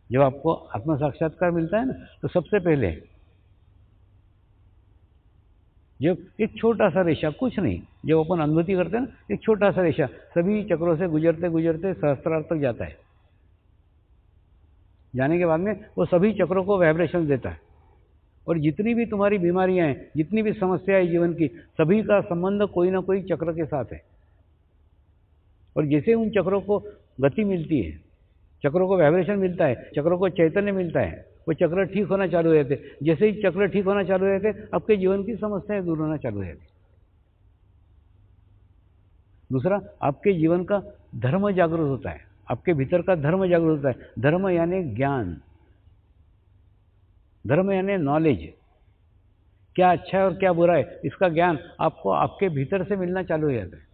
जब आपको आत्म साक्षात्कार मिलता है ना, तो सबसे पहले जब एक छोटा सा रेशा, कुछ नहीं, जब अपन अनुभूति करते हैं ना, एक छोटा सा रेशा सभी चक्रों से गुजरते गुजरते सहस्त्रार तक जाता है। जाने के बाद में वो सभी चक्रों को वाइब्रेशन देता है, और जितनी भी तुम्हारी बीमारियां हैं, जितनी भी समस्याएं हैं जीवन की, सभी का संबंध कोई ना कोई चक्र के साथ है। और जैसे उन चक्रों को गति मिलती है, चक्रों को वाइब्रेशन मिलता है, चक्रों को चैतन्य मिलता है, वो चक्र ठीक होना चालू हो जाते। जैसे ही चक्र ठीक होना चालू हो जाते, आपके जीवन की समस्याएं दूर होना चालू हो जाती। दूसरा, आपके जीवन का धर्म जागृत होता है, आपके भीतर का धर्म जागृत होता है। धर्म यानी ज्ञान, धर्म यानी नॉलेज, क्या अच्छा है और क्या बुरा है, इसका ज्ञान आपको आपके भीतर से मिलना चालू हो जाता है।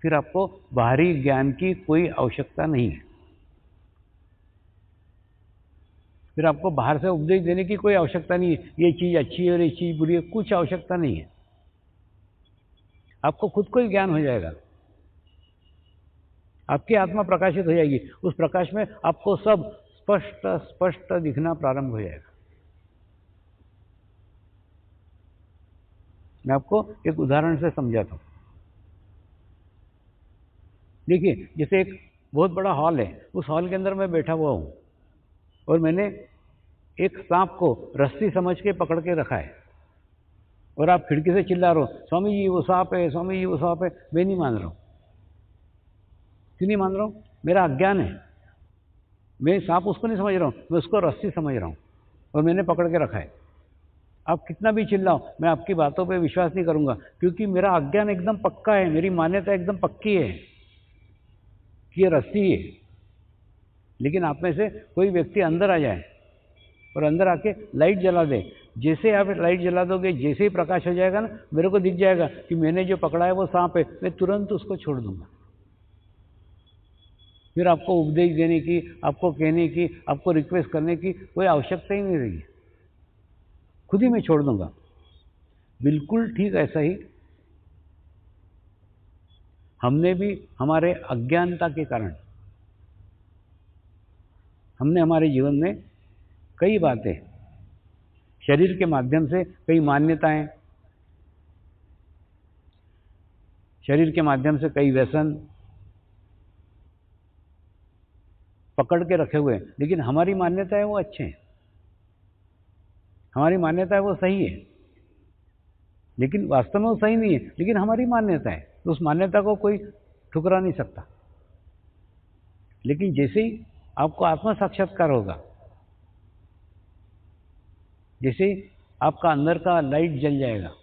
फिर आपको बाहरी ज्ञान की कोई आवश्यकता नहीं है, फिर आपको बाहर से उपदेश देने की कोई आवश्यकता नहीं है, ये चीज़ अच्छी है और ये चीज़ बुरी है, कुछ आवश्यकता नहीं है। आपको खुद को ही ज्ञान हो जाएगा, आपकी आत्मा प्रकाशित हो जाएगी, उस प्रकाश में आपको सब स्पष्ट स्पष्ट दिखना प्रारंभ हो जाएगा। मैं आपको एक उदाहरण से समझाता हूँ। देखिए, जैसे एक बहुत बड़ा हॉल है, उस हॉल के अंदर मैं बैठा हुआ हूँ, और मैंने एक सांप को रस्सी समझ के पकड़ के रखा है, और आप खिड़की से चिल्ला रहे हो, स्वामी जी वो सांप है, स्वामी जी वो सांप है। मैं नहीं मान रहा हूँ। क्यों नहीं मान रहा हूँ? मेरा अज्ञान है, मैं सांप उसको नहीं समझ रहा हूँ, मैं उसको रस्सी समझ रहा हूँ, और मैंने पकड़ के रखा है। आप कितना भी चिल्लाओ, मैं आपकी बातों पे विश्वास नहीं करूंगा, क्योंकि मेरा अज्ञान एकदम पक्का है, मेरी मान्यता एकदम पक्की है कि ये रस्सी है। लेकिन आप में से कोई व्यक्ति अंदर आ जाए और अंदर आके लाइट जला दे, जैसे आप लाइट जला दोगे, जैसे ही प्रकाश हो जाएगा ना, मेरे को दिख जाएगा कि मैंने जो पकड़ा है वो सांप है, मैं तुरंत उसको छोड़ दूंगा। फिर आपको उपदेश देने की, आपको कहने की, आपको रिक्वेस्ट करने की कोई आवश्यकता ही नहीं रहेगी, खुद ही मैं छोड़ दूंगा। बिल्कुल ठीक ऐसा ही हमने भी हमारे अज्ञानता के कारण, हमने हमारे जीवन में कई बातें, शरीर के माध्यम से कई मान्यताएं, शरीर के माध्यम से कई व्यसन पकड़ के रखे हुए हैं। लेकिन हमारी मान्यता है वो अच्छे हैं, हमारी मान्यता है वो सही है, लेकिन वास्तव में वो सही नहीं है, लेकिन हमारी मान्यता है, तो उस मान्यता को कोई ठुकरा नहीं सकता। लेकिन जैसे ही आपको आत्म साक्षात्कार होगा, जैसे ही आपका अंदर का लाइट जल जाएगा,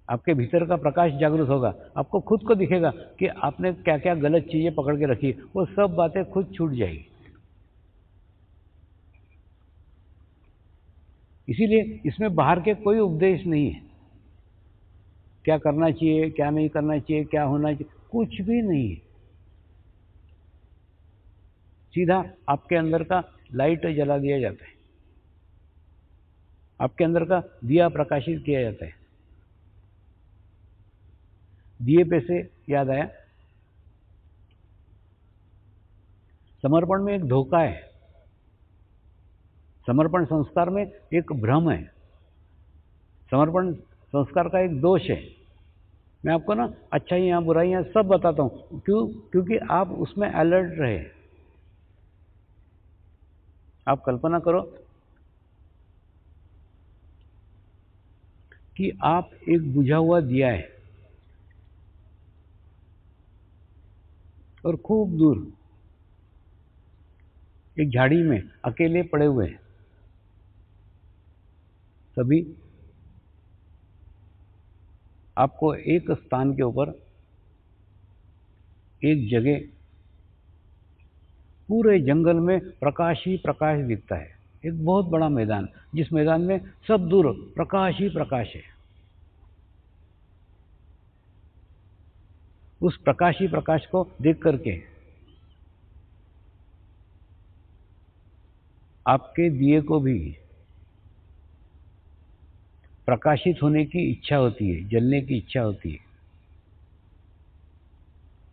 आपके भीतर का प्रकाश जागृत होगा, आपको खुद को दिखेगा कि आपने क्या क्या गलत चीजें पकड़ के रखी, वो सब बातें खुद छूट जाएगी। इसीलिए इसमें बाहर के कोई उपदेश नहीं है, क्या करना चाहिए, क्या नहीं करना चाहिए, क्या होना चाहिए, कुछ भी नहीं है। सीधा आपके अंदर का लाइट जला दिया जाता है, आपके अंदर का दिया प्रकाशित किया जाता है। दिए पे से याद आया, समर्पण में एक धोखा है, समर्पण संस्कार में एक भ्रम है, समर्पण संस्कार का एक दोष है। मैं आपको ना अच्छाइयाँ बुराइयाँ सब बताता हूँ, क्यों? क्योंकि आप उसमें अलर्ट रहे। आप कल्पना करो कि आप एक बुझा हुआ दिया है, और खूब दूर एक झाड़ी में अकेले पड़े हुए हैं सभी। आपको एक स्थान के ऊपर, एक जगह, पूरे जंगल में प्रकाश ही प्रकाश दिखता है, एक बहुत बड़ा मैदान, जिस मैदान में सब दूर प्रकाश ही प्रकाश है। उस प्रकाश ही प्रकाश को देख करके आपके दिए को भी प्रकाशित होने की इच्छा होती है, जलने की इच्छा होती है,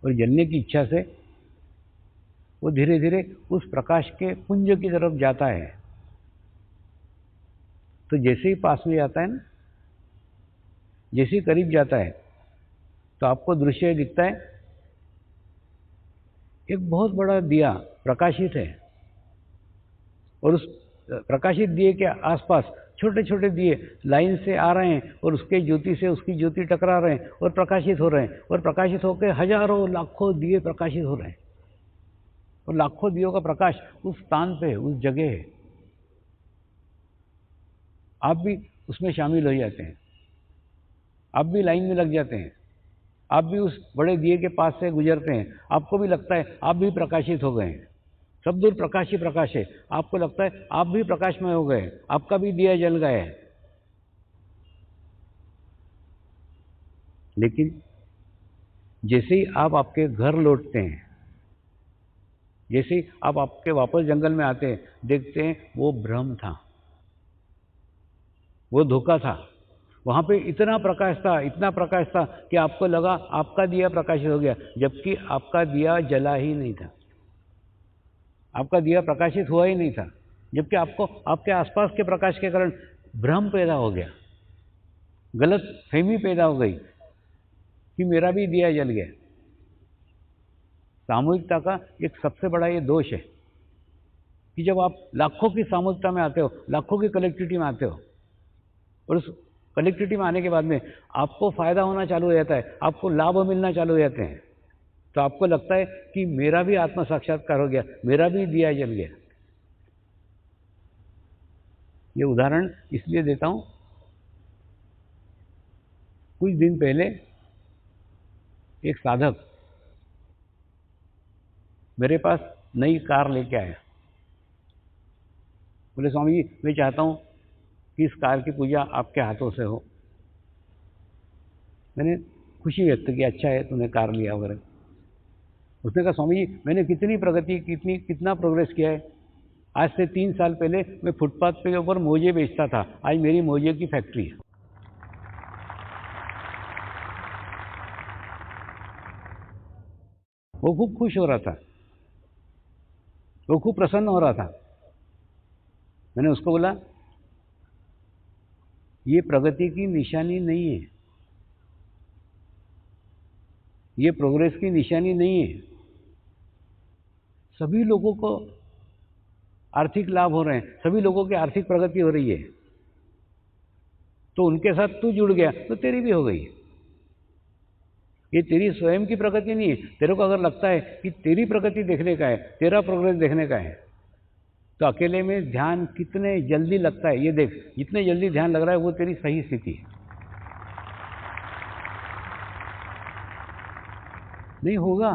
और जलने की इच्छा से वो धीरे धीरे उस प्रकाश के पुंज की तरफ जाता है। तो जैसे ही पास में जाता है ना, जैसे ही करीब जाता है, तो आपको दृश्य दिखता है, एक बहुत बड़ा दिया प्रकाशित है, और उस प्रकाशित दिए के आसपास छोटे छोटे दिए लाइन से आ रहे हैं, और उसके ज्योति से उसकी ज्योति टकरा रहे हैं और प्रकाशित हो रहे हैं, और प्रकाशित होकर हजारों लाखों दिए प्रकाशित हो रहे हैं, और लाखों दियों का प्रकाश उस स्थान पे है, उस जगह है। आप भी उसमें शामिल हो जाते हैं, आप भी लाइन में लग जाते हैं, आप भी उस बड़े दिए के पास से गुजरते हैं, आपको भी लगता है आप भी प्रकाशित हो गए हैं। सब दूर प्रकाश ही प्रकाश है, आपको लगता है आप भी प्रकाशमय हो गए, आपका भी दिया जल गया है। लेकिन जैसे ही आप आपके घर लौटते हैं, जैसे ही आप आपके वापस जंगल में आते हैं, देखते हैं वो भ्रम था, वो धोखा था। वहाँ पे इतना प्रकाश था, इतना प्रकाश था कि आपको लगा आपका दिया प्रकाशित हो गया, जबकि आपका दिया जला ही नहीं था, आपका दिया प्रकाशित हुआ ही नहीं था, जबकि आपको आपके आसपास के प्रकाश के कारण भ्रम पैदा हो गया, गलत फहमी पैदा हो गई कि मेरा भी दिया जल गया। सामूहिकता का एक सबसे बड़ा ये दोष है कि जब आप लाखों की सामूहिकता में आते हो, लाखों की कलेक्टिविटी में आते हो, और उस कलेक्टिविटी में आने के बाद में आपको फायदा होना चालू हो जाता है, आपको लाभ मिलना चालू हो जाते हैं, तो आपको लगता है कि मेरा भी आत्म साक्षात्कार हो गया, मेरा भी दिया जल गया। ये उदाहरण इसलिए देता हूं, कुछ दिन पहले एक साधक मेरे पास नई कार लेके आया। बोले स्वामी जी, मैं चाहता हूं कि इस कार की पूजा आपके हाथों से हो। मैंने खुशी व्यक्त की, अच्छा है तूने कार लिया वगैरह। उसने कहा स्वामी जी, मैंने कितनी प्रगति, कितना प्रोग्रेस किया है। आज से 3 साल पहले मैं फुटपाथ पे ऊपर मोजे बेचता था, आज मेरी मोजे की फैक्ट्री है। वो खूब खुश हो रहा था, वो खूब प्रसन्न हो रहा था। मैंने उसको बोला, ये प्रगति की निशानी नहीं है, ये प्रोग्रेस की निशानी नहीं है। सभी लोगों को आर्थिक लाभ हो रहे हैं, सभी लोगों की आर्थिक प्रगति हो रही है, तो उनके साथ तू जुड़ गया तो तेरी भी हो गई। ये तेरी स्वयं की प्रगति नहीं है। तेरे को अगर लगता है कि तेरी प्रगति देखने का है, तेरा प्रोग्रेस देखने का है, तो अकेले में ध्यान कितने जल्दी लगता है ये देख। जितने जल्दी ध्यान लग रहा है वो तेरी सही स्थिति है। नहीं होगा।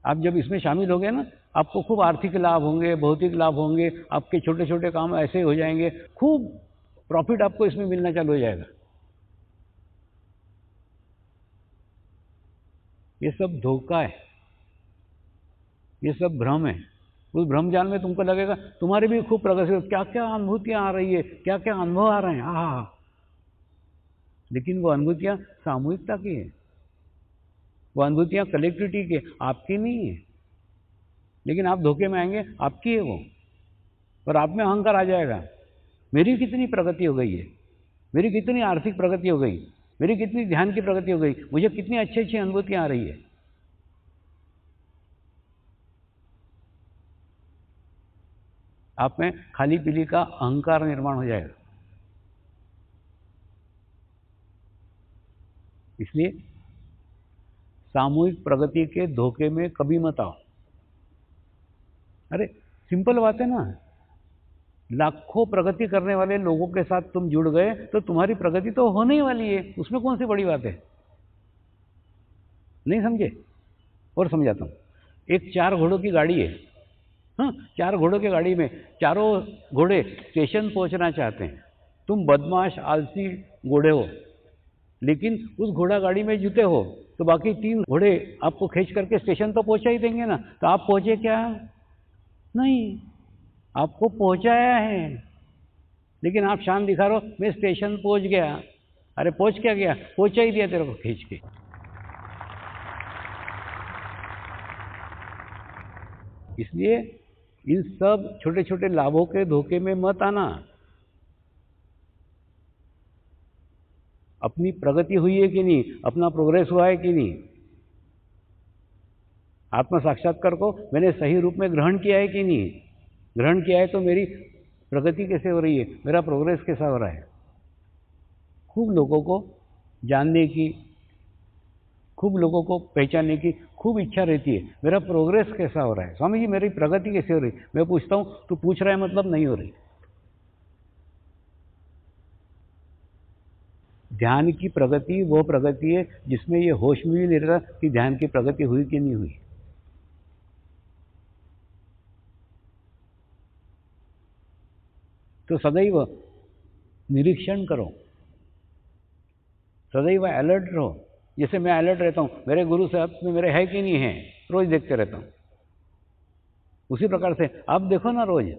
आप जब इसमें शामिल हो गए ना, आपको खूब आर्थिक लाभ होंगे, भौतिक लाभ होंगे, आपके छोटे छोटे काम ऐसे हो जाएंगे, खूब प्रॉफिट आपको इसमें मिलना चालू हो जाएगा। ये सब धोखा है, ये सब भ्रम है। उस भ्रम जाल में तुमको लगेगा तुम्हारी भी खूब प्रगति, क्या क्या अनुभूतियां आ रही है, क्या क्या अनुभव आ रहे हैं, हाँ। लेकिन वो अनुभूतियां सामूहिकता की है, वो अनुभूतियां कलेक्टिविटी की, आपकी नहीं है। लेकिन आप धोखे में आएंगे, आपकी है वो, और आप में अहंकार आ जाएगा। मेरी कितनी प्रगति हो गई है, मेरी कितनी आर्थिक प्रगति हो गई, मेरी कितनी ध्यान की प्रगति हो गई, मुझे कितनी अच्छी अच्छी अनुभूतियां आ रही है। आप में खाली पीली का अहंकार निर्माण हो जाएगा। इसलिए सामूहिक प्रगति के धोखे में कभी मत आओ। अरे सिंपल बात है ना, लाखों प्रगति करने वाले लोगों के साथ तुम जुड़ गए तो तुम्हारी प्रगति तो होने ही वाली है, उसमें कौन सी बड़ी बात है। नहीं समझे? और समझाता हूं। एक 4 घोड़ों की गाड़ी है, हाँ, 4 घोड़ों की गाड़ी में चारों घोड़े स्टेशन पहुंचना चाहते हैं। तुम बदमाश आलसी घोड़े हो, लेकिन उस घोड़ा गाड़ी में जुटे हो, तो बाकी 3 घोड़े आपको खींच करके स्टेशन तो पहुंचा ही देंगे ना। तो आप पहुंचे क्या? नहीं, आपको पहुंचाया है, लेकिन आप शान दिखा रहे हो मैं स्टेशन पहुंच गया। अरे पहुंच क्या गया, पहुंचा ही दिया तेरे को खींच के। इसलिए इन सब छोटे छोटे लाभों के धोखे में मत आना। अपनी प्रगति हुई है कि नहीं, अपना प्रोग्रेस हुआ है कि नहीं, आत्म साक्षात्कार को मैंने सही रूप में ग्रहण किया है कि नहीं, ग्रहण किया है तो मेरी प्रगति कैसे हो रही है, मेरा प्रोग्रेस कैसा हो रहा है। खूब लोगों को जानने की, खूब लोगों को पहचानने की खूब इच्छा रहती है, मेरा प्रोग्रेस कैसा हो रहा है, स्वामी जी मेरी प्रगति कैसे हो रही। मैं पूछता हूँ तू पूछ रहा है मतलब नहीं हो रही। ध्यान की प्रगति वो प्रगति है जिसमें ये होश में भी नहीं रहता कि ध्यान की प्रगति हुई कि नहीं हुई। तो सदैव निरीक्षण करो, सदैव अलर्ट रहो। जैसे मैं अलर्ट रहता हूँ मेरे गुरु साहब में मेरे है कि नहीं है, रोज देखते रहता हूँ। उसी प्रकार से आप देखो ना रोज,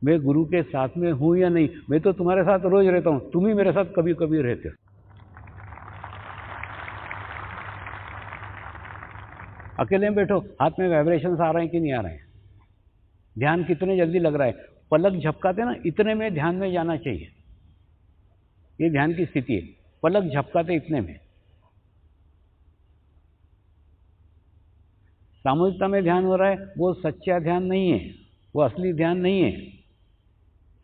मैं गुरु के साथ में हूं या नहीं। मैं तो तुम्हारे साथ रोज रहता हूं, तुम ही मेरे साथ कभी कभी रहते हो। अकेले में बैठो, हाथ में वाइब्रेशंस आ रहे हैं कि नहीं आ रहे हैं, ध्यान कितने जल्दी लग रहा है, पलक झपकाते ना इतने में ध्यान में जाना चाहिए। ये ध्यान की स्थिति है, पलक झपकाते इतने में। सामूहिकता में ध्यान हो रहा है वो सच्चा ध्यान नहीं है, वो असली ध्यान नहीं है।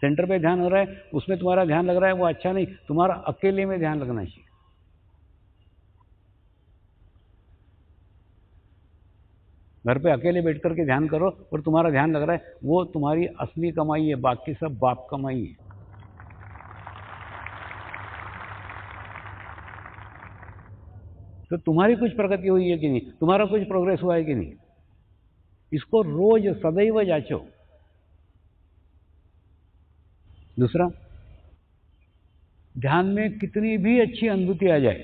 सेंटर पे ध्यान हो रहा है उसमें तुम्हारा ध्यान लग रहा है वो अच्छा नहीं, तुम्हारा अकेले में ध्यान लगना चाहिए। घर पे अकेले बैठ करके ध्यान करो और तुम्हारा ध्यान लग रहा है, वो तुम्हारी असली कमाई है, बाकी सब बाप कमाई है। तो तुम्हारी कुछ प्रगति हुई है कि नहीं, तुम्हारा कुछ प्रोग्रेस हुआ है कि नहीं, इसको रोज सदैव जांचो। दूसरा, ध्यान में कितनी भी अच्छी अनुभूति आ जाए,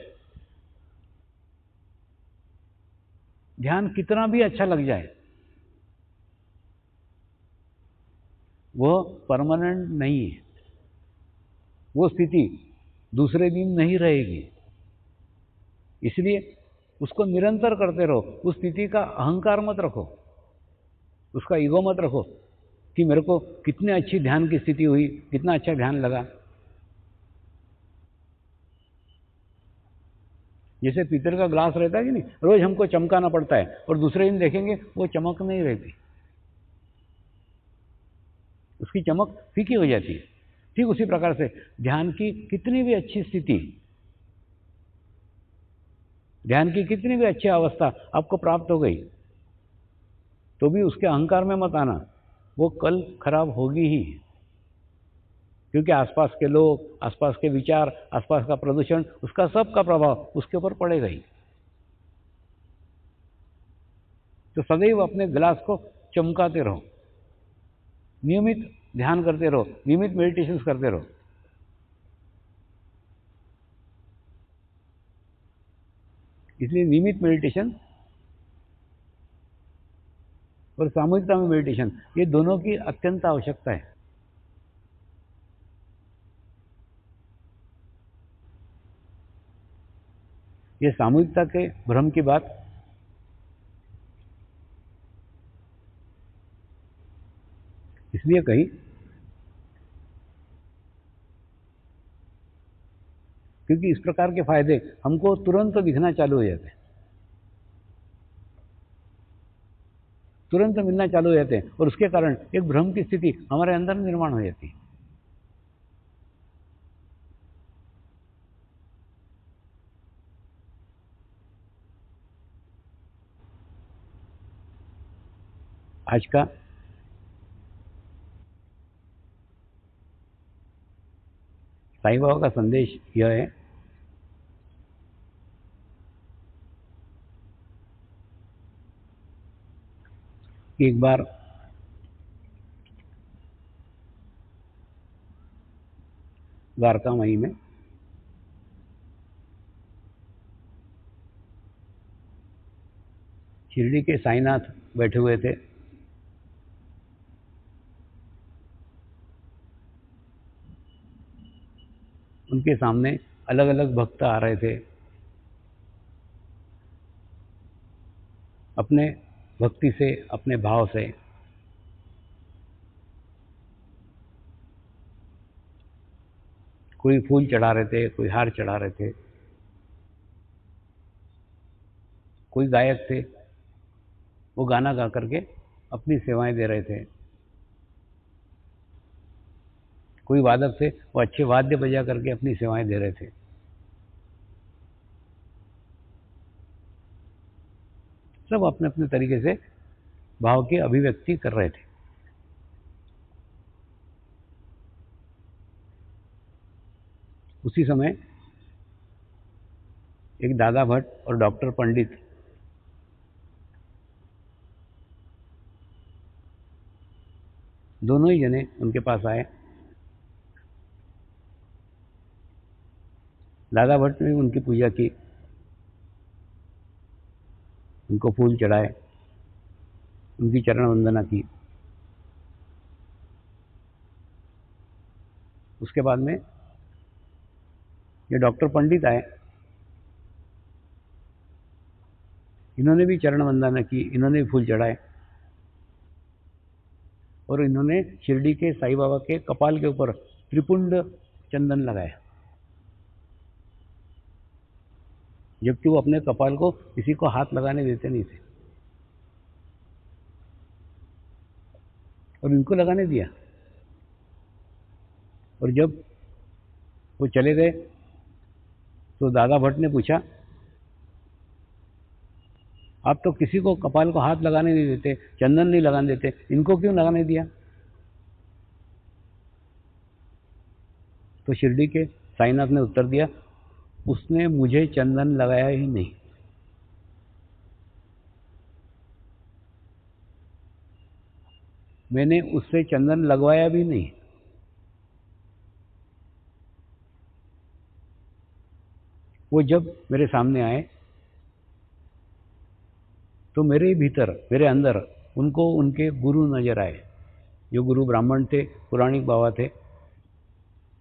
ध्यान कितना भी अच्छा लग जाए, वो परमानेंट नहीं है। वो स्थिति दूसरे दिन नहीं रहेगी। इसलिए उसको निरंतर करते रहो। उस स्थिति का अहंकार मत रखो, उसका ईगो मत रखो कि मेरे को कितनी अच्छी ध्यान की स्थिति हुई, कितना अच्छा ध्यान लगा। जैसे पीतल का ग्लास रहता है कि नहीं, रोज हमको चमकाना पड़ता है और दूसरे दिन देखेंगे वो चमक नहीं रहती, उसकी चमक फीकी हो जाती है। ठीक उसी प्रकार से ध्यान की कितनी भी अच्छी स्थिति, ध्यान की कितनी भी अच्छी अवस्था आपको प्राप्त हो गई, तो भी उसके अहंकार में मत आना, वो कल खराब होगी ही। क्योंकि आसपास के लोग, आसपास के विचार, आसपास का प्रदूषण, उसका सब का प्रभाव उसके ऊपर पड़ेगा ही। तो सदैव अपने ग्लास को चमकाते रहो, नियमित ध्यान करते रहो, नियमित मेडिटेशन करते रहो। इसलिए नियमित मेडिटेशन और सामूहिकता में मेडिटेशन, ये दोनों की अत्यंत आवश्यकता है। ये सामूहिकता के भ्रम की बात इसलिए कही क्योंकि इस प्रकार के फायदे हमको तुरंत दिखना चालू हो जाते हैं, तुरंत मिलना चालू हो जाते हैं, और उसके कारण एक भ्रम की स्थिति हमारे अंदर निर्माण हो जाती है। आज का साईं बाबा का संदेश यह है कि एक बार द्वारका माई में शिरडी के साईनाथ बैठे हुए थे। उनके सामने अलग अलग भक्त आ रहे थे, अपने भक्ति से, अपने भाव से। कोई फूल चढ़ा रहे थे, कोई हार चढ़ा रहे थे, कोई गायक थे, वो गाना गा करके अपनी सेवाएं दे रहे थे, कोई वादक थे, वो अच्छे वाद्य बजा करके अपनी सेवाएं दे रहे थे। सब अपने अपने तरीके से भाव की अभिव्यक्ति कर रहे थे। उसी समय एक दादा भट्ट और डॉक्टर पंडित दोनों ही जने उनके पास आए। दादा भट्ट ने उनकी पूजा की, उनको फूल चढ़ाए, उनकी चरण वंदना की। उसके बाद में ये डॉक्टर पंडित आए, इन्होंने भी चरण वंदना की, इन्होंने भी फूल चढ़ाए और इन्होंने शिरडी के साईं बाबा के कपाल के ऊपर त्रिपुंड चंदन लगाया, जबकि वो अपने कपाल को किसी को हाथ लगाने देते नहीं थे, और इनको लगाने दिया। और जब वो चले गए तो दादा भट्ट ने पूछा, आप तो किसी को कपाल को हाथ लगाने नहीं देते, चंदन नहीं लगाने देते, इनको क्यों लगाने दिया? तो शिरडी के साईनाथ ने उत्तर दिया, उसने मुझे चंदन लगाया ही नहीं। मैंने उससे चंदन लगवाया भी नहीं। वो जब मेरे सामने आए तो मेरे भीतर, मेरे अंदर उनको उनके गुरु नजर आए, जो गुरु ब्राह्मण थे, पुराणिक बाबा थे।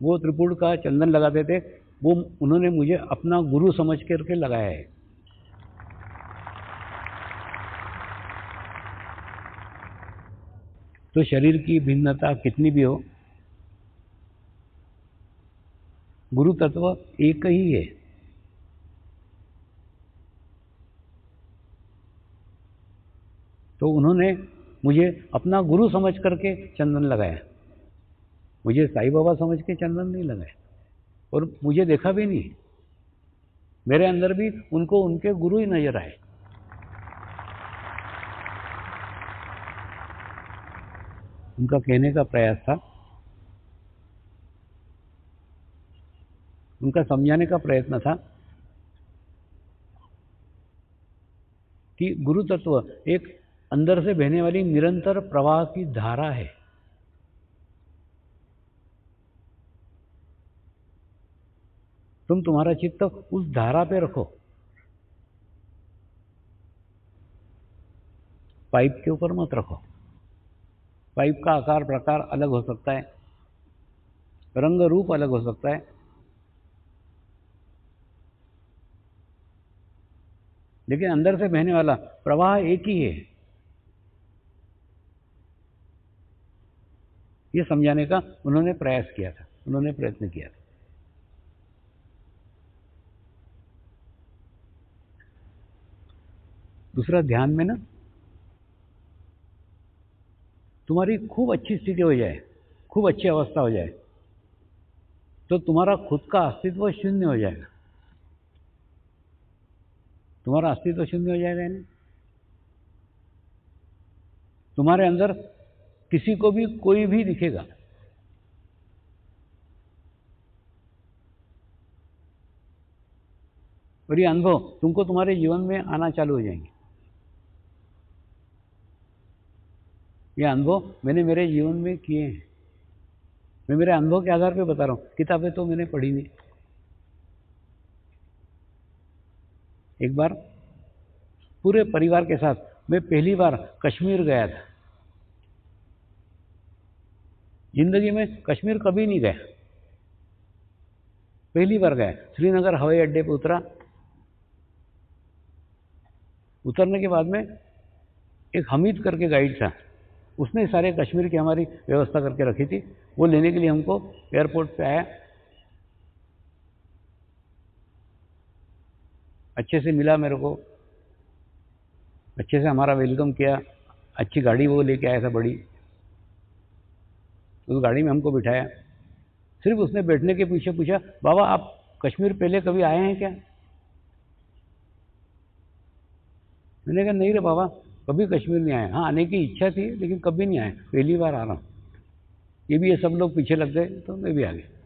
वो त्रिपुर का चंदन लगाते थे, वो उन्होंने मुझे अपना गुरु समझ करके लगाया है। तो शरीर की भिन्नता कितनी भी हो, गुरु तत्व एक ही है। तो उन्होंने मुझे अपना गुरु समझ करके चंदन लगाया, मुझे साईं बाबा समझ के चंदन नहीं लगाया, और मुझे देखा भी नहीं। मेरे अंदर भी उनको उनके गुरु ही नजर आए। उनका कहने का प्रयास था, उनका समझाने का प्रयत्न था कि गुरु तत्व एक अंदर से बहने वाली निरंतर प्रवाह की धारा है। तुम तुम्हारा चित्त उस धारा पे रखो, पाइप के ऊपर मत रखो। पाइप का आकार प्रकार अलग हो सकता है, रंग रूप अलग हो सकता है, लेकिन अंदर से बहने वाला प्रवाह एक ही है। ये समझाने का उन्होंने प्रयास किया था, उन्होंने प्रयत्न किया था। दूसरा, ध्यान में ना तुम्हारी खूब अच्छी स्थिति हो जाए, खूब अच्छी अवस्था हो जाए, तो तुम्हारा खुद का अस्तित्व शून्य हो जाएगा। तुम्हारा अस्तित्व शून्य हो जाएगा यानी तुम्हारे अंदर किसी को भी कोई भी दिखेगा, और ये अनुभव तुमको तुम्हारे जीवन में आना चालू हो जाएंगे। ये अनुभव मैंने मेरे जीवन में किए हैं। मैं मेरे अनुभव के आधार पे बता रहा हूँ, किताबें तो मैंने पढ़ी नहीं। एक बार पूरे परिवार के साथ मैं पहली बार कश्मीर गया था। जिंदगी में कश्मीर कभी नहीं गया, पहली बार गया। श्रीनगर हवाई अड्डे पे उतरा। उतरने के बाद में एक हमीद करके गाइड था, उसने सारे कश्मीर की हमारी व्यवस्था करके रखी थी। वो लेने के लिए हमको एयरपोर्ट पे आया, अच्छे से मिला मेरे को, अच्छे से हमारा वेलकम किया। अच्छी गाड़ी वो लेके आया था बड़ी, उस गाड़ी में हमको बिठाया। सिर्फ उसने बैठने के पीछे पूछा, बाबा आप कश्मीर पहले कभी आए हैं क्या? मैंने कहा नहीं रे बाबा, कभी कश्मीर नहीं आया। हाँ, आने की इच्छा थी लेकिन कभी नहीं आया, पहली बार आ रहा हूँ। ये भी, ये सब लोग पीछे लग गए तो मैं भी आ गया।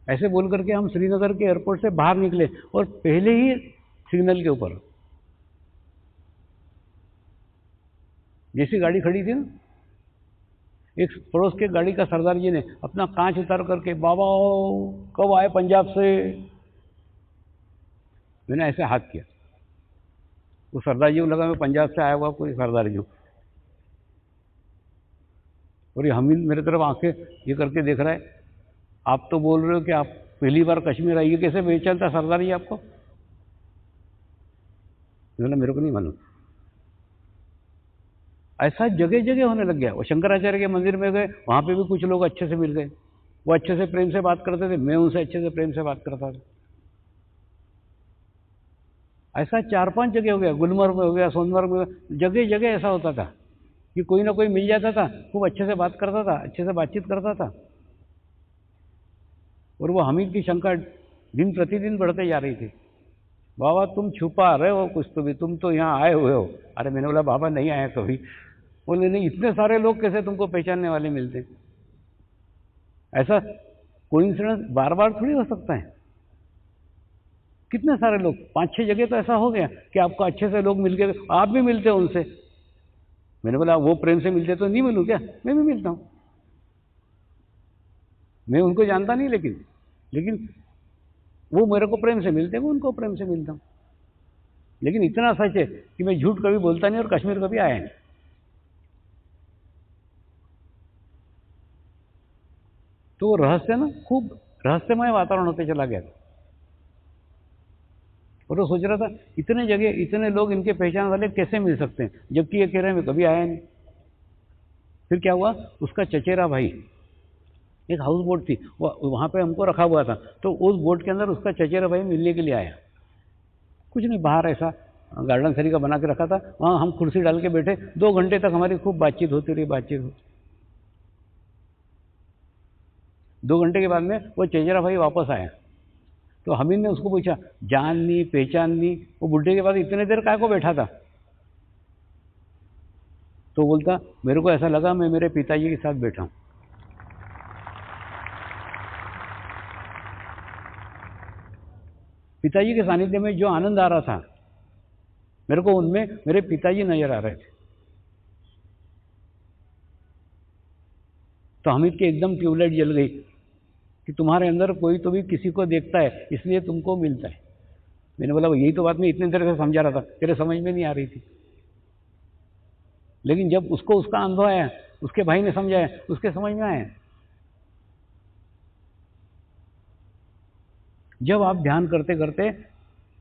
ऐसे बोल करके हम श्रीनगर के एयरपोर्ट से बाहर निकले और पहले ही सिग्नल के ऊपर जैसी गाड़ी खड़ी थी ना, एक पड़ोस के गाड़ी का सरदार जी ने अपना कांच उतार करके, बाबा कब आए पंजाब से? मैंने ऐसे हाथ किया। वो सरदार जी को लगा मैं पंजाब से आया हुआ कोई सरदार जी हूँ। और ये हमीद मेरे तरफ आंखें ये करके देख रहा है, आप तो बोल रहे हो कि आप पहली बार कश्मीर आइए, कैसे पहचानता सरदार जी आपको? बोला मेरे को नहीं मालूम। ऐसा जगह जगह होने लग गया। वो शंकराचार्य के मंदिर में गए, वहां पे भी कुछ लोग अच्छे से मिल गए, वो अच्छे से प्रेम से बात करते थे, मैं उनसे अच्छे से प्रेम से बात करता था। ऐसा 4-5 जगह हो गया, गुलमर्ग में हो गया, सोनमर्ग में, जगह जगह ऐसा होता था कि कोई ना कोई मिल जाता था, खूब अच्छे से बात करता था, अच्छे से बातचीत करता था। और वो हमीद की शंका दिन प्रतिदिन बढ़ते जा रही थी, बाबा तुम छुपा रहे हो कुछ तो भी, तुम तो यहाँ आए हुए हो। अरे मैंने बोला बाबा नहीं आया कभी। बोले नहीं, इतने सारे लोग कैसे तुमको पहचानने वाले मिलते? ऐसा कोइंसिडेंस बार बार थोड़ी हो सकता है। कितने सारे लोग, 5-6 जगह तो ऐसा हो गया कि आपको अच्छे से लोग मिल गए, आप भी मिलते हो उनसे। मैंने बोला वो प्रेम से मिलते तो नहीं मिलूं क्या? मैं भी मिलता हूं, मैं उनको जानता नहीं, लेकिन वो मेरे को प्रेम से मिलते, मैं उनको प्रेम से मिलता हूं। लेकिन इतना सच है कि मैं झूठ कभी बोलता नहीं और कश्मीर कभी आया नहीं। तो वो रहस्य ना, खूब रहस्यमय वातावरण होते चला गया। और वो सोच रहा था इतने जगह इतने लोग इनके पहचान वाले कैसे मिल सकते हैं, जबकि ये कह रहे हैं मैं कभी आया नहीं। फिर क्या हुआ, उसका चचेरा भाई, एक हाउस बोट थी वहां पे हमको रखा हुआ था, तो उस बोट के अंदर उसका चचेरा भाई मिलने के लिए आया। कुछ नहीं, बाहर ऐसा गार्डन सरी का बना के रखा था, वहां हम कुर्सी डाल के बैठे, 2 घंटे तक हमारी खूब बातचीत होती रही, बातचीत। 2 घंटे के बाद में वो चचेरा भाई वापस आया, तो हमीद ने उसको पूछा, जाननी पहचाननी? वो बुढ़े के बाद इतने देर काय को बैठा था? तो बोलता मेरे को ऐसा लगा मैं मेरे पिताजी के साथ बैठा हूं। पिताजी के सानिध्य में जो आनंद आ रहा था मेरे को, उनमें मेरे पिताजी नजर आ रहे थे। तो हमीद की एकदम ट्यूबलाइट जल गई कि तुम्हारे अंदर कोई तो भी किसी को देखता है, इसलिए तुमको मिलता है। मैंने बोला यही तो बात मैं इतनी देर से समझा रहा था, तेरे समझ में नहीं आ रही थी। लेकिन जब उसको उसका अनुभव आया, उसके भाई ने समझाया, उसके समझ में आया। जब आप ध्यान करते करते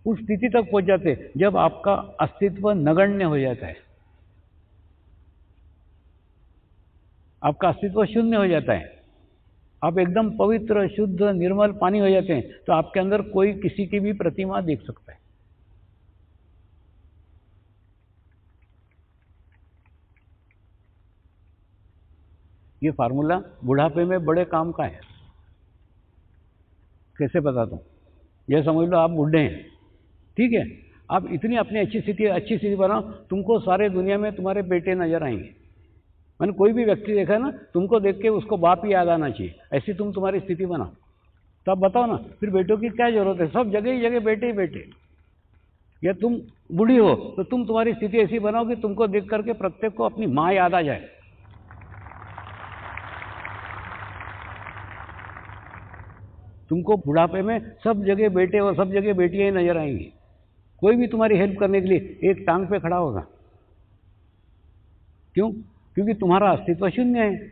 उस स्थिति तक पहुंच जाते जब आपका अस्तित्व नगण्य हो जाता है, आपका अस्तित्व शून्य हो जाता है, आप एकदम पवित्र शुद्ध निर्मल पानी हो जाते हैं, तो आपके अंदर कोई किसी की भी प्रतिमा देख सकता है। ये फार्मूला बुढ़ापे में बड़े काम का है। कैसे बताता हूँ, यह समझ लो आप बूढ़े हैं, ठीक है, आप इतनी अपनी अच्छी स्थिति बनाओ, तुमको सारे दुनिया में तुम्हारे बेटे नजर आएंगे। मैंने कोई भी व्यक्ति देखा है ना, तुमको देख के उसको बाप ही याद आना चाहिए, ऐसी तुम तुम्हारी स्थिति बनाओ। तो आप बताओ ना, फिर बेटों की क्या जरूरत है? सब जगह ही जगह बेटे ही बेटे। या तुम बूढ़ी हो तो तुम तुम्हारी स्थिति ऐसी बनाओ कि तुमको देख करके प्रत्येक को अपनी माँ याद आ जाए। तुमको बुढ़ापे में सब जगह बेटे और सब जगह बेटियां ही नजर आएंगी। कोई भी तुम्हारी हेल्प करने के लिए एक टांग पे खड़ा होगा। क्यों? क्योंकि तुम्हारा अस्तित्व शून्य है।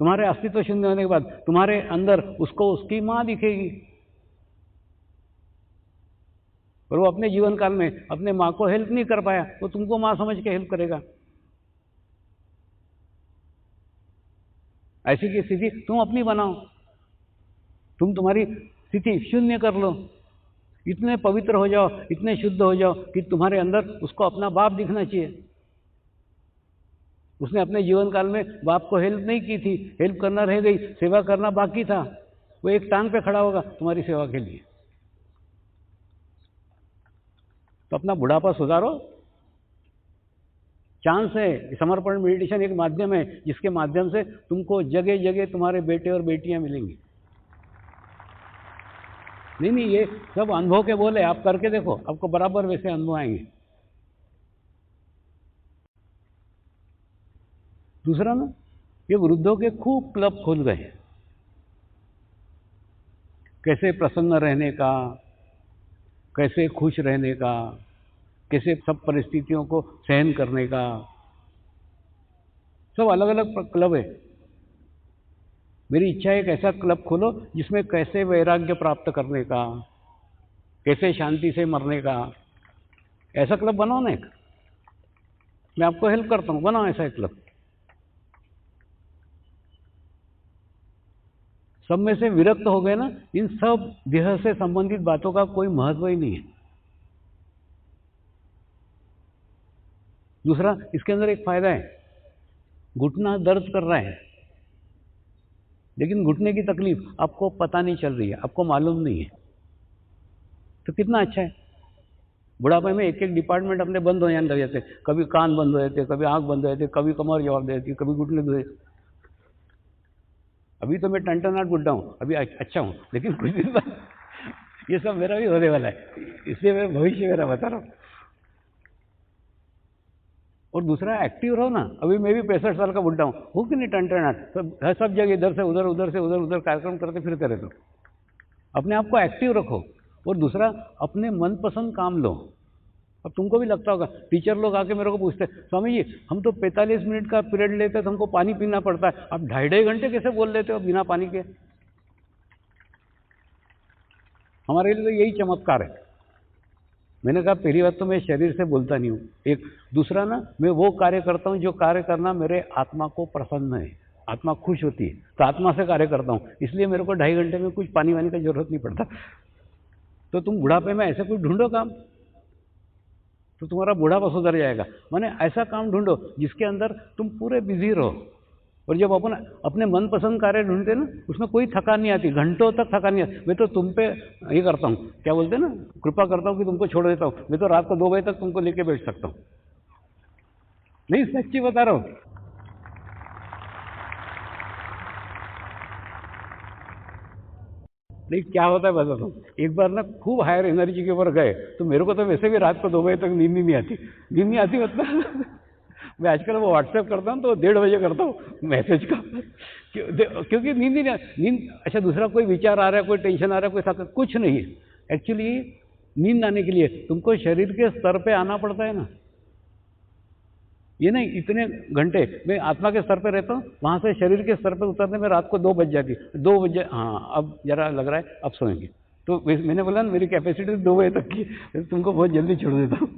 तुम्हारे अस्तित्व शून्य होने के बाद तुम्हारे अंदर उसको उसकी माँ दिखेगी, और वो अपने जीवन काल में अपने माँ को हेल्प नहीं कर पाया, वो तुमको माँ समझ के हेल्प करेगा। ऐसी की स्थिति तुम अपनी बनाओ, तुम तुम्हारी स्थिति शून्य कर लो, इतने पवित्र हो जाओ, इतने शुद्ध हो जाओ कि तुम्हारे अंदर उसको अपना बाप दिखना चाहिए। उसने अपने जीवन काल में बाप को हेल्प नहीं की थी, हेल्प करना रह गई, सेवा करना बाकी था, वो एक टांग पे खड़ा होगा तुम्हारी सेवा के लिए। तो अपना बुढ़ापा सुधारो। चांस है, समर्पण मेडिटेशन एक माध्यम है जिसके माध्यम से तुमको जगह जगह तुम्हारे बेटे और बेटियां मिलेंगी। नहीं, ये सब अनुभव के बोले, आप करके देखो, आपको बराबर वैसे अनुभव आएंगे। दूसरा ना, ये वृद्धों के खूब क्लब खुल गए, कैसे प्रसन्न रहने का, कैसे खुश रहने का, कैसे सब परिस्थितियों को सहन करने का, सब अलग अलग क्लब है। मेरी इच्छा है एक ऐसा क्लब खोलो जिसमें कैसे वैराग्य प्राप्त करने का, कैसे शांति से मरने का, ऐसा क्लब बनाओ ना एक। मैं आपको हेल्प करता हूँ, बनाओ ऐसा एक क्लब। सब में से विरक्त हो गए ना, इन सब देह से संबंधित बातों का कोई महत्व ही नहीं है। दूसरा, इसके अंदर एक फायदा है, घुटना दर्द कर रहा है, लेकिन घुटने की तकलीफ आपको पता नहीं चल रही है, आपको मालूम नहीं है, तो कितना अच्छा है। बुढ़ापे में एक एक डिपार्टमेंट अपने बंद हो जाने लग जाते, कभी कान बंद हो जाते, कभी आंख बंद हो जाती, कभी कमर जवाब दे देती, कभी घुटने दे। अभी तो मैं टंटनाट बुढ़ा हूँ, अभी अच्छा हूँ, लेकिन कुछ दिन बाद ये सब मेरा भी होने वाला है, इसलिए मैं भविष्य मेरा बता रहा हूँ। और दूसरा, एक्टिव रहो ना। अभी मैं भी 65 साल का बुढ़ा हूँ कि नहीं, टंटनाट सब जगह इधर से उधर, उधर से उधर, उधर कार्यक्रम करते फिरते रहते हो। अपने आप को एक्टिव रखो। और दूसरा, अपने मनपसंद काम लो। अब तुमको भी लगता होगा, टीचर लोग आके मेरे को पूछते, स्वामी जी हम तो 45 मिनट का पीरियड लेते हैं तो हमको पानी पीना पड़ता है, आप 2.5 घंटे कैसे बोल लेते हो बिना पानी के? हमारे लिए तो यही चमत्कार है। मैंने कहा, पहली बात तो मैं शरीर से बोलता नहीं हूँ, एक। दूसरा ना, मैं वो कार्य करता हूँ जो कार्य करना मेरे आत्मा को प्रसन्न है, आत्मा खुश होती है, तो आत्मा से कार्य करता हूँ, इसलिए मेरे को 2.5 घंटे में कुछ पानी वानी का जरूरत नहीं पड़ता। तो तुम बुढ़ापे में ऐसे कुछ ढूंढो काम, तो तुम्हारा बुढ़ापा सुधर जाएगा। माने ऐसा काम ढूंढो जिसके अंदर तुम पूरे बिजी रहो। और जब अपन अपने मनपसंद कार्य ढूंढते ना, उसमें कोई थकान नहीं आती, घंटों तक थकान नहीं आती। मैं तो तुम पे ये करता हूँ, क्या बोलते हैं ना, कृपा करता हूँ कि तुमको छोड़ देता हूँ। मैं तो रात को 2 बजे तक तुमको लेके बैठ सकता हूँ। नहीं, सच्ची बता रहा हूँ। नहीं, क्या होता है बताता हूँ। एक बार ना खूब हायर एनर्जी के ऊपर गए, तो मेरे को तो वैसे भी रात को 2 बजे तक नींद नहीं आती। नींद नहीं आती मतलब मैं आजकल वो व्हाट्सएप करता हूँ तो 1:30 बजे करता हूँ मैसेज का, क्योंकि नींद नहीं, नींद। अच्छा, दूसरा कोई विचार आ रहा है, कोई टेंशन आ रहा है, कोई कुछ नहीं है। एक्चुअली नींद आने के लिए तुमको शरीर के स्तर पे आना पड़ता है ना। ये नहीं, इतने घंटे मैं आत्मा के स्तर पे रहता हूँ, वहाँ से शरीर के स्तर पे उतरने में रात को 2 बज जाती है। 2 बजे, हाँ अब जरा लग रहा है अब सोएंगे। तो मैंने बोला ना, मेरी कैपेसिटी 2 बजे तक की, तुमको बहुत जल्दी छोड़ देता हूँ।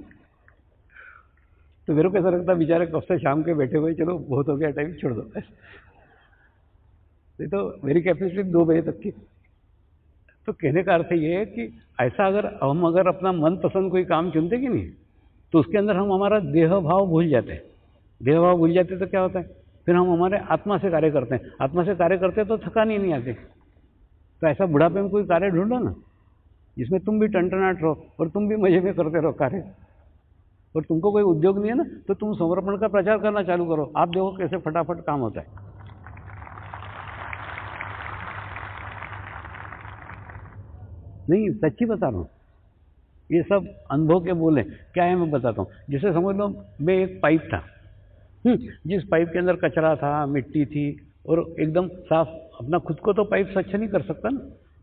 तो मेरे को ऐसा लगता है, बेचारे कब से शाम के बैठे हुए, चलो बहुत हो गया टाइम, छोड़ दो। तो मेरी कैपेसिटी 2 बजे तक की। तो कहने का अर्थ ये है कि ऐसा अगर हम अपना मनपसंद कोई काम चुनते कि नहीं, तो उसके अंदर हम हमारा देह भाव भूल जाते हैं। देह भाव भूल जाते तो क्या होता है, फिर हम हमारे आत्मा से कार्य करते हैं। आत्मा से कार्य करते हैं तो थकान ही नहीं आती। तो ऐसा बुढ़ापे में कोई कार्य ढूंढो ना, जिसमें तुम भी टंटनाट रहो और तुम भी मजे में करते रहो कार्य। और तुमको कोई उद्योग नहीं है ना, तो तुम समर्पण का प्रचार करना चालू करो। आप देखो कैसे फटाफट काम होता है। नहीं, सच्ची बता रहा हूँ, ये सब अनुभव के बोले। क्या है मैं बताता हूँ। जैसे समझ लो, मैं एक पाइप था, जिस पाइप के अंदर कचरा था, मिट्टी थी, और एकदम साफ। अपना खुद को तो पाइप स्वच्छ नहीं कर सकता ना,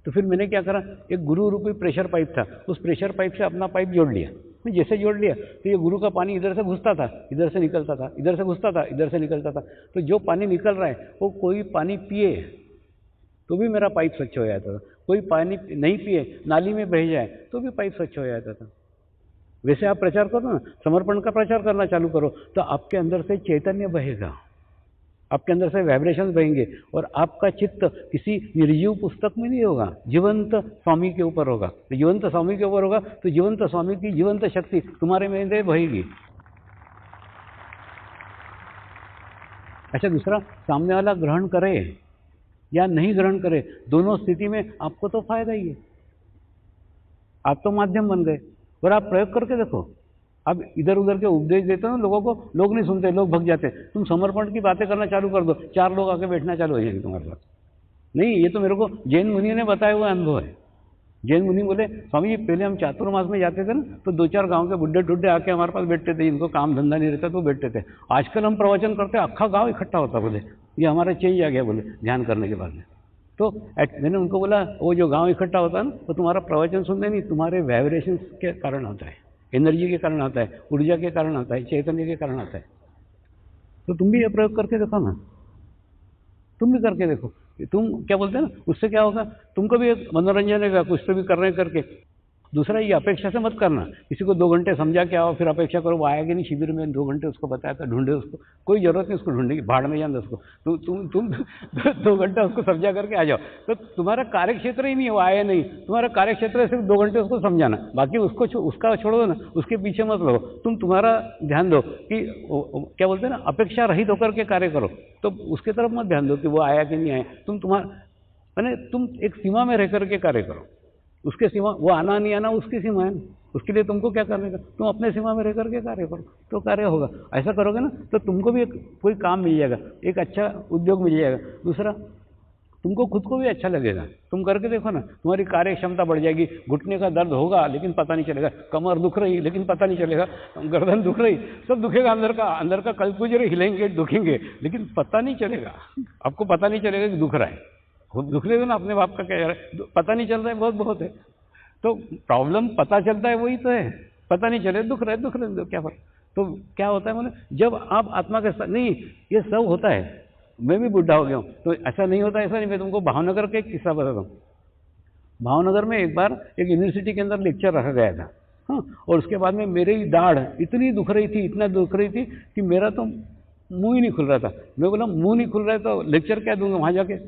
तो फिर मैंने क्या करा, एक गुरु रूपी प्रेशर पाइप था, उस प्रेशर पाइप से अपना पाइप जोड़ लिया। मैं जैसे जोड़ लिया तो ये गुरु का पानी इधर से घुसता था, इधर से निकलता था, इधर से घुसता था, इधर से निकलता था। तो जो पानी निकल रहा है वो कोई पानी पिए तो भी मेरा पाइप स्वच्छ हो जाता था, कोई पानी नहीं पिए नाली में बह जाए तो भी पाइप स्वच्छ हो जाता था। वैसे आप प्रचार करो ना, समर्पण का प्रचार करना चालू करो तो आपके अंदर से चैतन्य बहेगा, आपके अंदर से वाइब्रेशंस बहेंगे और आपका चित्त किसी निर्जीव पुस्तक में नहीं होगा, जीवंत स्वामी के ऊपर होगा। तो जीवंत स्वामी के ऊपर होगा तो जीवंत स्वामी की जीवंत शक्ति तुम्हारे में बहेगी। अच्छा, दूसरा, सामने वाला ग्रहण करे या नहीं ग्रहण करे, दोनों स्थिति में आपको तो फायदा ही है। आप तो माध्यम बन गए और आप प्रयोग करके देखो। अब इधर उधर के उपदेश देते हो लोगों को, लोग नहीं सुनते, लोग भग जाते। तुम समर्पण की बातें करना चालू कर दो, 4 लोग आके बैठना चालू हो जाएंगे तुम्हारे पास। नहीं, ये तो मेरे को जैन मुनि ने बताया हुआ अनुभव है। जैन मुनि बोले, स्वामी जी पहले हम चातुर्मास में जाते थे ना तो 2-4 गांव के बुड्ढे टुड्ढे आके हमारे पास बैठते थे, इनको काम धंधा नहीं रहता तो बैठते थे। आजकल हम प्रवचन करते अक्खा गाँव इकट्ठा होता, बोले ये हमारा चेंज आ गया, बोले ध्यान करने के बाद में। तो मैंने उनको बोला, वो जो गांव इकट्ठा होता है ना तो तुम्हारा प्रवचन सुनने नहीं, तुम्हारे वाइब्रेशन के कारण होता है, एनर्जी के कारण आता है, ऊर्जा के कारण आता है, चैतन्य के कारण आता है। तो तुम भी ये प्रयोग करके देखो ना, तुम भी करके देखो। तुम क्या बोलते हैं ना, उससे क्या होगा, तुमको भी एक मनोरंजन है कुछ तो भी कर रहे करके। दूसरा, ये अपेक्षा से मत करना, किसी को 2 घंटे समझा के आओ फिर अपेक्षा करो वो आएगा नहीं शिविर में, 2 घंटे उसको बताया था, ढूंढे उसको, कोई जरूरत नहीं उसको ढूंढने की, भाड़ में जाना उसको। तुम 2 घंटा उसको समझा करके आ जाओ। तो तुम्हारा कार्यक्षेत्र ही नहीं है, वो आया नहीं, तुम्हारा कार्यक्षेत्र है सिर्फ 2 घंटे उसको समझाना, बाकी उसका छोड़ दो ना, उसके पीछे मत लगो। तुम्हारा ध्यान दो कि क्या बोलते हैं ना, अपेक्षा रहित होकर के कार्य करो। तो उसके तरफ मत ध्यान दो कि वो आया कि नहीं आया। तुम एक सीमा में रह करके कार्य करो। उसके सीमा, वो आना नहीं आना उसकी सीमा है ना, उसके लिए तुमको क्या करने का, तुम अपने सीमा में रह करके कार्य करो तो कार्य होगा। ऐसा करोगे ना तो तुमको भी कोई काम मिल जाएगा, एक अच्छा उद्योग मिल जाएगा। दूसरा, तुमको खुद को भी अच्छा लगेगा, तुम करके देखो ना, तुम्हारी कार्य क्षमता बढ़ जाएगी। घुटने का दर्द होगा लेकिन पता नहीं चलेगा, कमर दुख रही लेकिन पता नहीं चलेगा, गर्दन दुख रही, सब दुखेगा, अंदर का कलपुजरे हिलेंगे दुखेंगे लेकिन पता नहीं चलेगा, आपको पता नहीं चलेगा कि दुख रहा है। खुद दुख रहे हो ना, अपने बाप का क्या है, पता नहीं चल रहा है, बहुत है। तो प्रॉब्लम पता चलता है वही तो है, पता नहीं चले दुख रहे क्या फर्क। तो क्या होता है, मैंने जब आप आत्मा के साथ, नहीं ये सब होता है, मैं भी बुढ़ा हो गया हूँ तो ऐसा नहीं होता, ऐसा नहीं। मैं तुमको भावनगर का एक किस्सा बताता हूँ। भावनगर में एक बार एक यूनिवर्सिटी के अंदर लेक्चर रखा गया था, हाँ, और उसके बाद में मेरी दाढ़ इतनी दुख रही थी, इतना दुख रही थी कि मेरा तो मुंह ही नहीं खुल रहा था। मैं बोला मुंह नहीं खुल रहा है तो लेक्चर क्या दूंगा वहां जाके,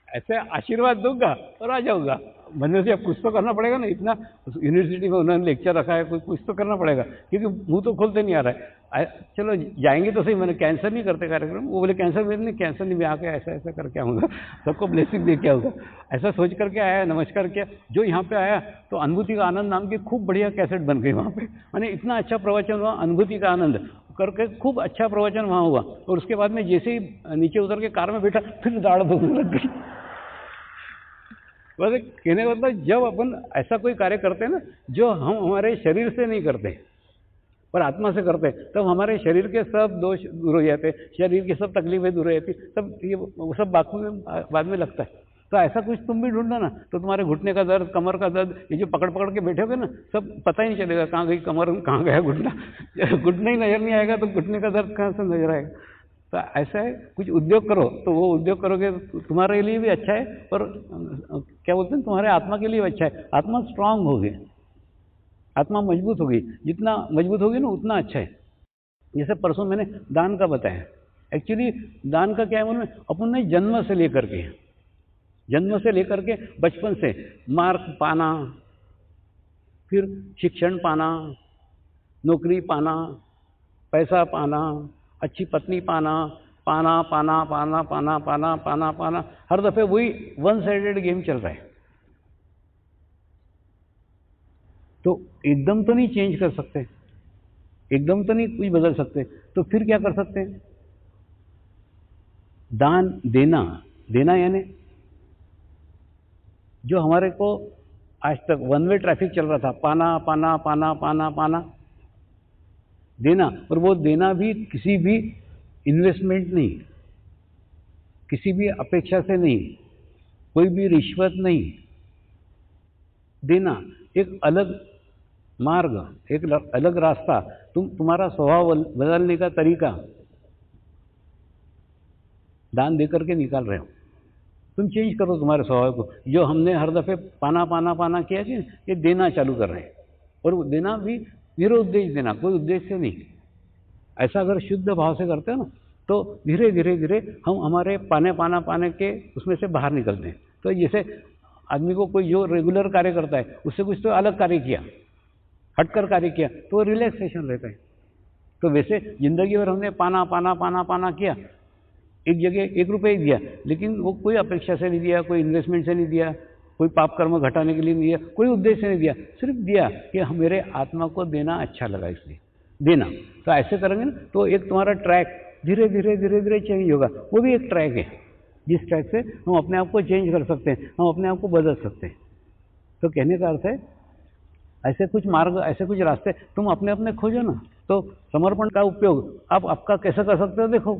ऐसे आशीर्वाद दूंगा और आ जाऊंगा। बनने से अब कुछ तो करना पड़ेगा ना, इतना यूनिवर्सिटी में उन्होंने लेक्चर रखा है, कुछ तो करना पड़ेगा, क्योंकि मुंह तो खोलते नहीं आ रहा है। चलो जाएंगे तो सही, मैंने कैंसर नहीं करते कार्यक्रम, वो बोले कैंसर में नहीं, कैंसर नहीं, मैं आके ऐसा ऐसा करके आऊँगा, सबको ब्लेसिंग दे के आऊँगा। ऐसा सोच करके आया, नमस्कार किया। जो यहाँ पे आया तो अनुभूति का आनंद नाम की खूब बढ़िया कैसेट बन गई वहाँ पे, मैंने इतना अच्छा प्रवचन हुआ, अनुभूति का आनंद करके खूब अच्छा प्रवचन वहाँ हुआ। और उसके बाद में जैसे ही नीचे उतर के कार में बैठा फिर दाढ़ दुखने लग गई। बस कहने का मतलब, जब अपन ऐसा कोई कार्य करते हैं ना जो हम हमारे शरीर से नहीं करते पर आत्मा से करते हैं, तब हमारे शरीर के सब दोष दूर हो जाते, शरीर की सब तकलीफें दूर हो जाती, सब ये सब बाद में लगता है। तो ऐसा कुछ तुम भी ढूंढना ना, तो तुम्हारे घुटने का दर्द, कमर का दर्द, ये जो पकड़ पकड़ के बैठोगे ना, सब पता ही नहीं चलेगा कहाँ गई कमर, कहाँ गया घुटना। घुटना ही नजर नहीं आएगा तो घुटने का दर्द कहाँ से नजर आएगा। तो ऐसा है, कुछ उद्योग करो तो वो उद्योग करोगे तुम्हारे लिए भी अच्छा है, और क्या बोलते हैं, तुम्हारे आत्मा के लिए भी अच्छा है। आत्मा स्ट्रांग होगी, आत्मा मजबूत होगी, जितना मजबूत होगी ना उतना अच्छा है। जैसे परसों मैंने दान का बताया, एक्चुअली दान का क्या है मालूम है, अपन ने जन्म से लेकर के बचपन से मार्क पाना, फिर शिक्षण पाना, नौकरी पाना, पैसा पाना, अच्छी पत्नी पाना, हर दफे वही वन साइडेड गेम चल रहा है। तो एकदम तो नहीं चेंज कर सकते, एकदम तो नहीं कुछ बदल सकते, तो फिर क्या कर सकते हैं, दान देना यानी जो हमारे को आज तक वन वे ट्रैफिक चल रहा था, पाना देना, और वो देना भी किसी भी इन्वेस्टमेंट नहीं, किसी भी अपेक्षा से नहीं, कोई भी रिश्वत नहीं, देना एक अलग मार्ग, एक अलग रास्ता, तुम्हारा स्वभाव बदलने का तरीका दान देकर के निकाल रहे हो। तुम चेंज करो तुम्हारे स्वभाव को। जो हमने हर दफ़े पाना पाना पाना किया कि ये देना चालू कर रहे हैं, और वो देना भी निरुद्देश्य देना, कोई उद्देश्य से नहीं। ऐसा अगर शुद्ध भाव से करते हो ना, तो धीरे धीरे धीरे हम हमारे पाने के उसमें से बाहर निकलते हैं। तो जैसे आदमी को कोई जो रेगुलर कार्य करता है, उससे कुछ तो अलग कार्य किया, हटकर कार्य किया, तो रिलैक्सेशन रहता है। तो वैसे जिंदगी भर हमने पाना पाना पाना पाना किया, एक जगह 1 रुपये ही दिया, लेकिन वो कोई अपेक्षा से नहीं दिया, कोई इन्वेस्टमेंट से नहीं दिया, कोई पाप कर्म घटाने के लिए नहीं दिया, कोई उद्देश्य से नहीं दिया, सिर्फ दिया कि मेरे आत्मा को देना अच्छा लगा इसलिए देना। तो ऐसे करेंगे ना, तो एक तुम्हारा ट्रैक धीरे धीरे धीरे धीरे चेंज होगा। वो भी एक ट्रैक है, जिस ट्रैक से हम अपने आप को चेंज कर सकते हैं, हम अपने आप को बदल सकते हैं। तो कहने का अर्थ है, ऐसे कुछ मार्ग, ऐसे कुछ रास्ते तुम अपने अपने खोजो ना। तो समर्पण का उपयोग आप आपका कैसे कर सकते हो, देखो।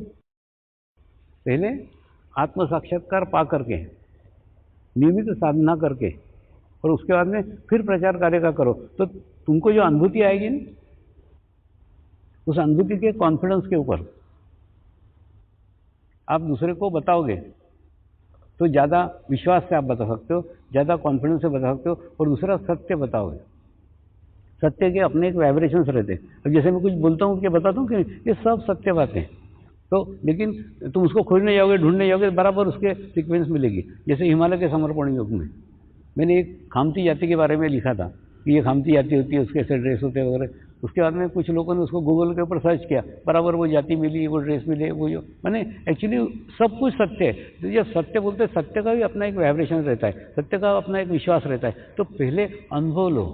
पहले आत्म साक्षात्कार पा करके, नियमित साधना करके, और उसके बाद में फिर प्रचार कार्य का करो, तो तुमको जो अनुभूति आएगी ना, उस अनुभूति के कॉन्फिडेंस के ऊपर आप दूसरे को बताओगे, तो ज़्यादा विश्वास से आप बता सकते हो, ज़्यादा कॉन्फिडेंस से बता सकते हो, और दूसरा सत्य बताओगे। सत्य के अपने एक वाइब्रेशंस रहते हैं। अब जैसे मैं कुछ बोलता हूँ कि बताता हूँ कि ये सब सत्य बातें हैं, तो लेकिन तुम उसको खोजने जाओगे, ढूंढने जाओगे, बराबर उसके सीक्वेंस मिलेगी। जैसे हिमालय के समर्पण योग में मैंने एक खामती जाति के बारे में लिखा था कि ये खामती जाति होती है, उसके ऐसे ड्रेस होते हैं वगैरह। उसके बाद में कुछ लोगों ने उसको गूगल के ऊपर सर्च किया, बराबर वो जाति मिली, वो ड्रेस मिले, वो जो मैंने एक्चुअली सब कुछ सत्य है। तो जब सत्य बोलते हैं, सत्य का भी अपना एक वाइब्रेशन रहता है, सत्य का अपना एक विश्वास रहता है। तो पहले अनुभव लो,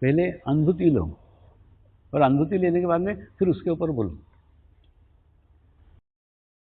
पहले अनुभूति लो, और अनुभूति लेने के बाद में फिर उसके ऊपर बोलो।